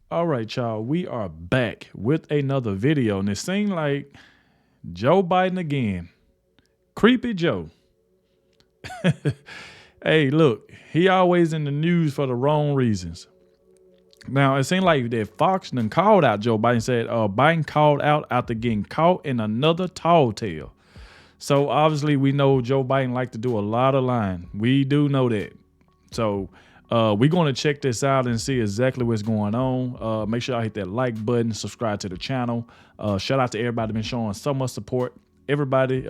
All right, y'all, we are back with another video, and it seemed like Joe Biden again. Creepy Joe. Hey, look, he always in the news for the wrong reasons. Now, it seemed like that Fox done called out Joe Biden, said Biden called out after getting caught in another tall tale. So, obviously, we know Joe Biden like to do a lot of lying. We do know that. So, we're going to check this out and see exactly what's going on. Make sure y'all hit that like button, subscribe to the channel. Shout out to everybody that's been showing so much support. Everybody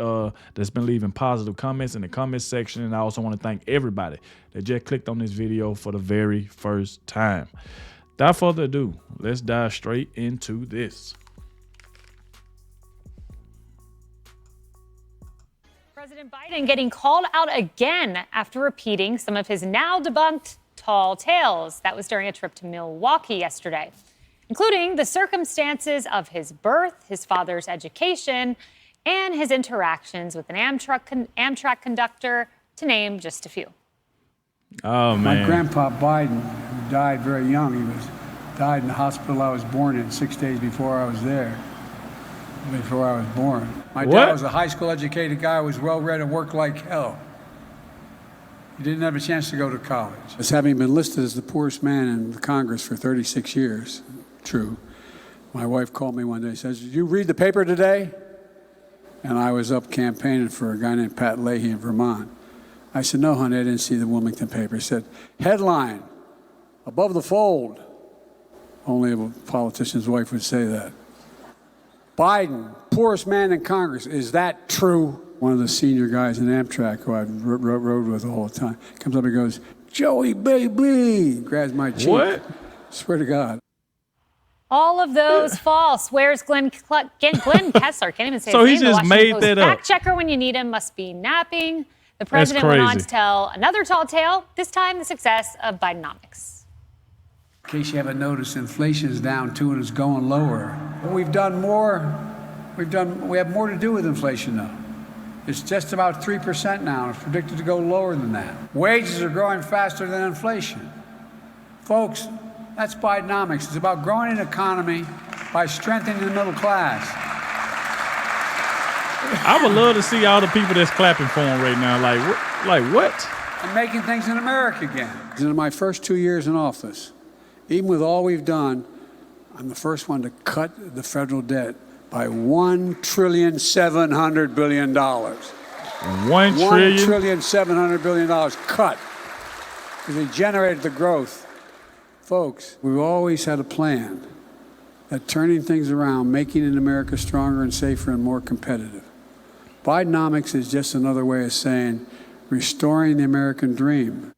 that's been leaving positive comments in the comment section. And I also want to thank everybody that just clicked on this video for the very first time. Without further ado, let's dive straight into this. President Biden getting called out again after repeating some of his now debunked tall tales. That was during a trip to Milwaukee yesterday, including the circumstances of his birth, his father's education, and his interactions with an Amtrak conductor, to name just a few. Oh, man. My grandpa Biden, who died very young, died in the hospital I was born in 6 days before I was there, before I was born. My dad was a high school educated guy, was well-read and worked like hell. He didn't have a chance to go to college. As having been listed as the poorest man in the Congress for 36 years, true. My wife called me one day and says, "Did you read the paper today?" And I was up campaigning for a guy named Pat Leahy in Vermont. I said, "No, honey, I didn't see the Wilmington paper." He said, "Headline, above the fold." Only a politician's wife would say that. "Biden, poorest man in Congress. Is that true?" One of the senior guys in Amtrak who I rode with all the time comes up and goes, "Joey, baby," grabs my cheek. What? Swear to God. All of those false. Where's Glenn Kessler? Can't even say So his he name. just The Washington made Post that up. fact checker when you need him must be napping. The president went on to tell another tall tale, this time the success of Bidenomics. In case you haven't noticed, inflation is down too and it's going lower. We have more to do with inflation now. It's just about 3% now. It's predicted to go lower than that. Wages are growing faster than inflation. Folks, that's Bidenomics. It's about growing an economy by strengthening the middle class. I would love to see all the people that's clapping for him right now. Like what? And making things in America again. In my first 2 years in office, even with all we've done, I'm the first one to cut the federal debt by $1.7 trillion. $1.7 trillion cut. Because they generated the growth. Folks, we've always had a plan that turning things around, making America stronger and safer and more competitive. Bidenomics is just another way of saying restoring the American dream.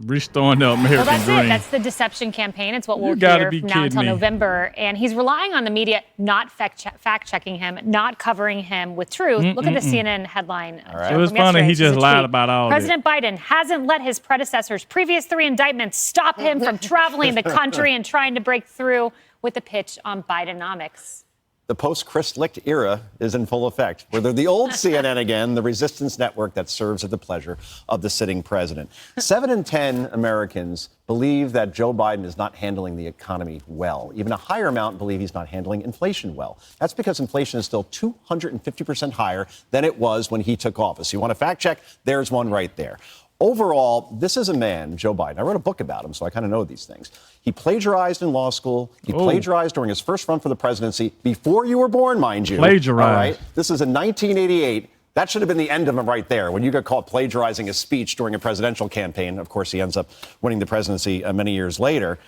Restoring the American Well, that's dream. it. That's the deception campaign. It's what we'll gotta hear be from now until kidding me. November. And he's relying on the media not fact-checking him, not covering him with truth. Look at the CNN headline. It was funny. He just lied about all President Biden hasn't let his predecessor's previous 3 indictments stop him from traveling the country and trying to break through with a pitch on Bidenomics. The post-Chris Licht era is in full effect, where they're the old CNN again, the resistance network that serves at the pleasure of the sitting president. 7 in 10 Americans believe that Joe Biden is not handling the economy well. Even a higher amount believe he's not handling inflation well. That's because inflation is still 250% higher than it was when he took office. You want a fact check? There's one right there. Overall, this is a man, Joe Biden. I wrote a book about him, so I kind of know these things. He plagiarized in law school. He plagiarized during his first run for the presidency, before you were born, mind you. Plagiarized. All right? This is in 1988. That should have been the end of him right there, when you got caught plagiarizing a speech during a presidential campaign. Of course, he ends up winning the presidency many years later.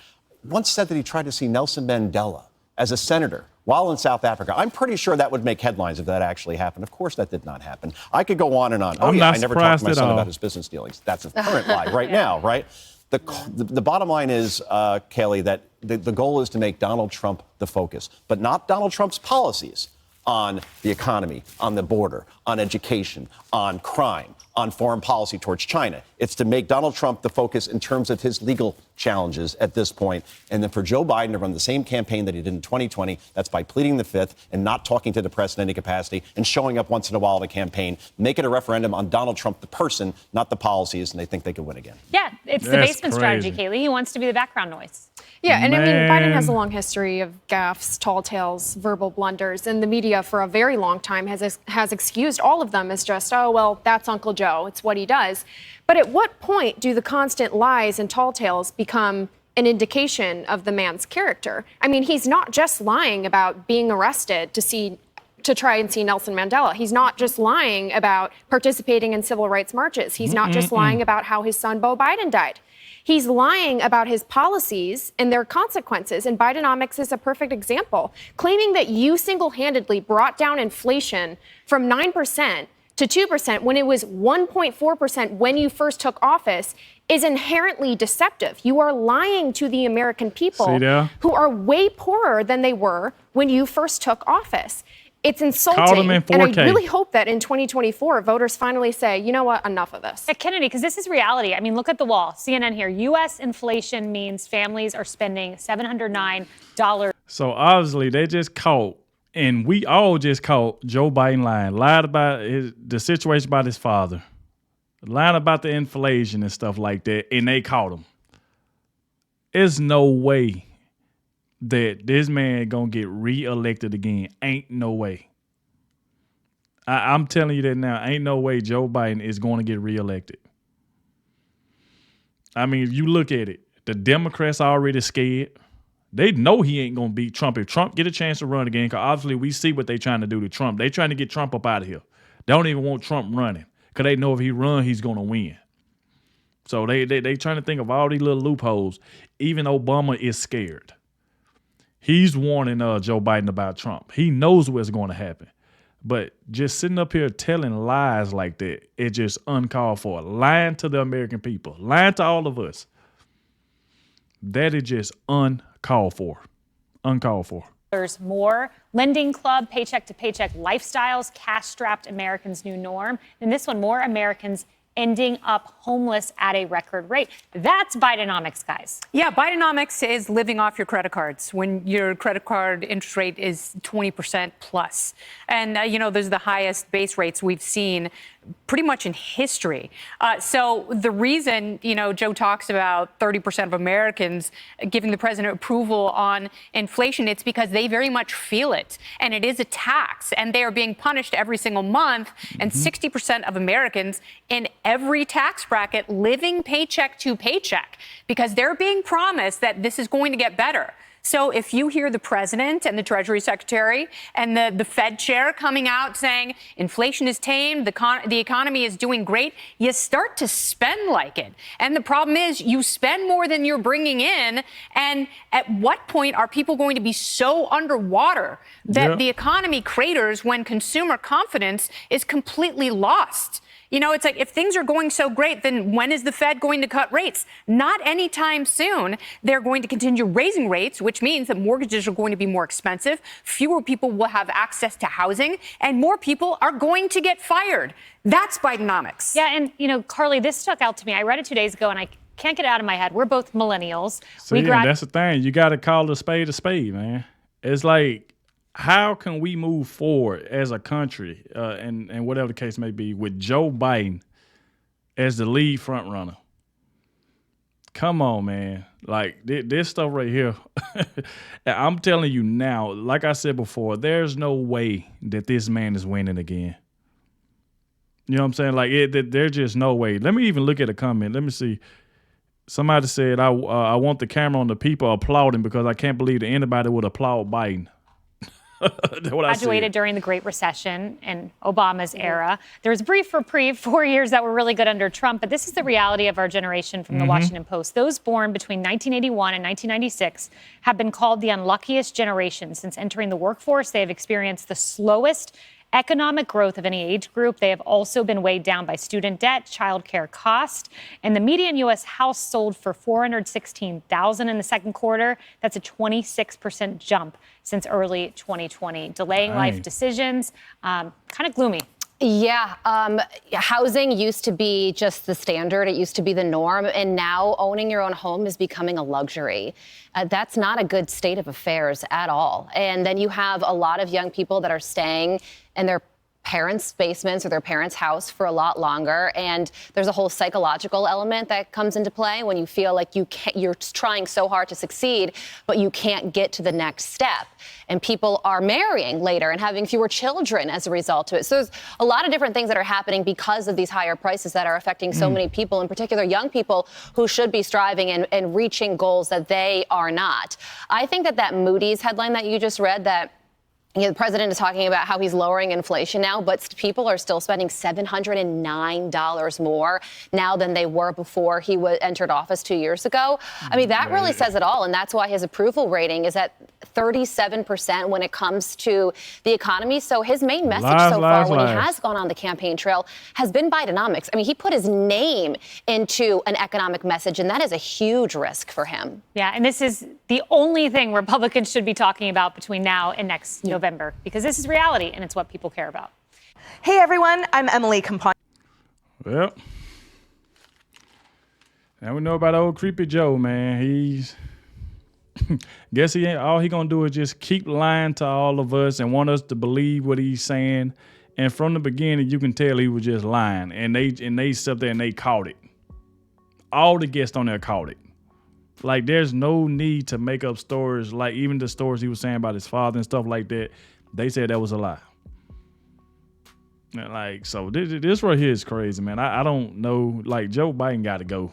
Once said that he tried to see Nelson Mandela as a senator while in South Africa. I'm pretty sure that would make headlines if that actually happened. Of course, that did not happen. I could go on and on. I'm not I never talked to my surprised at son all. about his business dealings. That's a current lie right now, right? The bottom line is, Kaylee, that the goal is to make Donald Trump the focus, but not Donald Trump's policies on the economy, on the border, on education, on crime, on foreign policy towards China. It's to make Donald Trump the focus in terms of his legal challenges at this point. And then for Joe Biden to run the same campaign that he did in 2020, that's by pleading the fifth and not talking to the press in any capacity and showing up once in a while at a campaign, make it a referendum on Donald Trump, the person, not the policies, and they think they could win again. Yeah, it's the basement strategy, Kaylee. He wants to be the background noise. Yeah, and Man. I mean, Biden has a long history of gaffes, tall tales, verbal blunders, and the media for a very long time has excused all of them as just, oh, well, that's Uncle Joe. It's what he does. But at what point do the constant lies and tall tales become an indication of the man's character? I mean, he's not just lying about being arrested to try and see Nelson Mandela. He's not just lying about participating in civil rights marches. He's not just lying about how his son Beau Biden died. He's lying about his policies and their consequences, and Bidenomics is a perfect example. Claiming that you single-handedly brought down inflation from 9% to 2% when it was 1.4% when you first took office is inherently deceptive. You are lying to the American people who are way poorer than they were when you first took office. It's insulting, and I really hope that in 2024, voters finally say, you know what, enough of this. Kennedy, because this is reality. I mean, look at the wall. CNN here. U.S. inflation means families are spending $709. So obviously they just caught, and we all just caught Joe Biden lying. Lied about the situation about his father. Lying about the inflation and stuff like that, and they caught him. There's no way that this man gonna get reelected again. Ain't no way. I'm telling you that now. Ain't no way Joe Biden is going to get reelected. I mean, if you look at it, the Democrats are already scared. They know he ain't going to beat Trump. If Trump get a chance to run again, because obviously we see what they trying to do to Trump. They trying to get Trump up out of here. They don't even want Trump running because they know if he run, he's going to win. So they trying to think of all these little loopholes. Even Obama is scared. He's warning Joe Biden about Trump. He knows what's going to happen. But just sitting up here telling lies like that, it's just uncalled for. Lying to the American people. Lying to all of us. That is just uncalled for. Uncalled for. More. Lending Club, paycheck to paycheck lifestyles, cash-strapped Americans' new norm. And this one, more Americans ending up homeless at a record rate. That's Bidenomics, guys. Yeah, Bidenomics is living off your credit cards when your credit card interest rate is 20% plus. And, those are the highest base rates we've seen pretty much in history. So the reason, Joe talks about 30% of Americans giving the president approval on inflation, it's because they very much feel it. And it is a tax. And they are being punished every single month. And 60% of Americans in every tax bracket living paycheck to paycheck because they're being promised that this is going to get better. So if you hear the president and the Treasury Secretary and the Fed chair coming out saying inflation is tamed, the economy is doing great, you start to spend like it. And the problem is you spend more than you're bringing in. And at what point are people going to be so underwater that the economy craters when consumer confidence is completely lost? It's like if things are going so great, then when is the Fed going to cut rates? Not anytime soon. They're going to continue raising rates, which means that mortgages are going to be more expensive. Fewer people will have access to housing and more people are going to get fired. That's Bidenomics. Yeah. And, Carly, this stuck out to me. I read it 2 days ago and I can't get it out of my head. We're both millennials. See, that's the thing. You got to call a spade, man. It's like, how can we move forward as a country, and whatever the case may be, with Joe Biden as the lead front runner? Come on, man. Like, this stuff right here, I'm telling you now, like I said before, there's no way that this man is winning again. You know what I'm saying? Like, there's just no way. Let me even look at a comment. Let me see. Somebody said, I want the camera on the people applauding because I can't believe that anybody would applaud Biden. Graduated during the Great Recession and Obama's era. There was a brief reprieve, 4 years that were really good under Trump, but this is the reality of our generation from the Washington Post. Those born between 1981 and 1996 have been called the unluckiest generation. Since entering the workforce, they have experienced the slowest economic growth of any age group. They have also been weighed down by student debt, childcare cost, and the median U.S. house sold for $416,000 in the second quarter. That's a 26% jump since early 2020. Delaying life decisions, kind of gloomy. Yeah, housing used to be just the standard. It used to be the norm. And now owning your own home is becoming a luxury. That's not a good state of affairs at all. And then you have a lot of young people that are staying in their parents' basements or their parents' house for a lot longer. And there's a whole psychological element that comes into play when you feel like you're trying so hard to succeed, but you can't get to the next step. And people are marrying later and having fewer children as a result of it. So there's a lot of different things that are happening because of these higher prices that are affecting so many people, in particular young people who should be striving and reaching goals that they are not. I think that Moody's headline that you just read, that the president is talking about how he's lowering inflation now, but people are still spending $709 more now than they were before he entered office 2 years ago. I mean, that really says it all. And that's why his approval rating is at 37% when it comes to the economy. So his main message when he has gone on the campaign trail has been Bidenomics. I mean, he put his name into an economic message, and that is a huge risk for him. Yeah, and this is the only thing Republicans should be talking about between now and next November, because this is reality and it's what people care about. Hey everyone, I'm Emily Compon. Well, now we know about old Creepy Joe, man. He's guess he ain't all he gonna do is just keep lying to all of us and want us to believe what he's saying. And from the beginning, you can tell he was just lying. And they sat there and they caught it. All the guests on there caught it. Like, there's no need to make up stories. Like, even the stories he was saying about his father and stuff like that, they said that was a lie. And like, so this right here is crazy, man. I don't know. Like, Joe Biden got to go.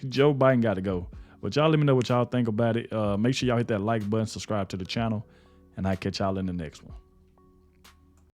Joe Biden got to go. But y'all let me know what y'all think about it. Make sure y'all hit that like button, subscribe to the channel, and I'll catch y'all in the next one.